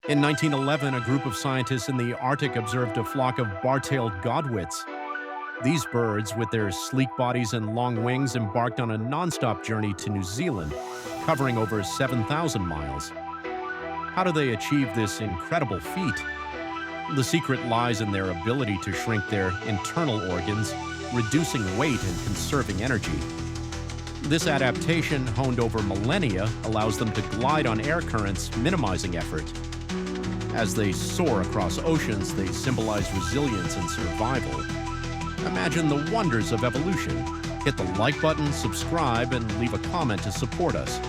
In 1911, a group of scientists in the Arctic observed a flock of bar-tailed godwits. These birds, with their sleek bodies and long wings, embarked on a non-stop journey to New Zealand, covering over 7,000 miles. How do they achieve this incredible feat? The secret lies in their ability to shrink their internal organs, reducing weight and conserving energy. This adaptation, honed over millennia, allows them to glide on air currents, minimizing effort. As they soar across oceans, they symbolize resilience and survival. Imagine the wonders of evolution. Hit the like button, subscribe, and leave a comment to support us.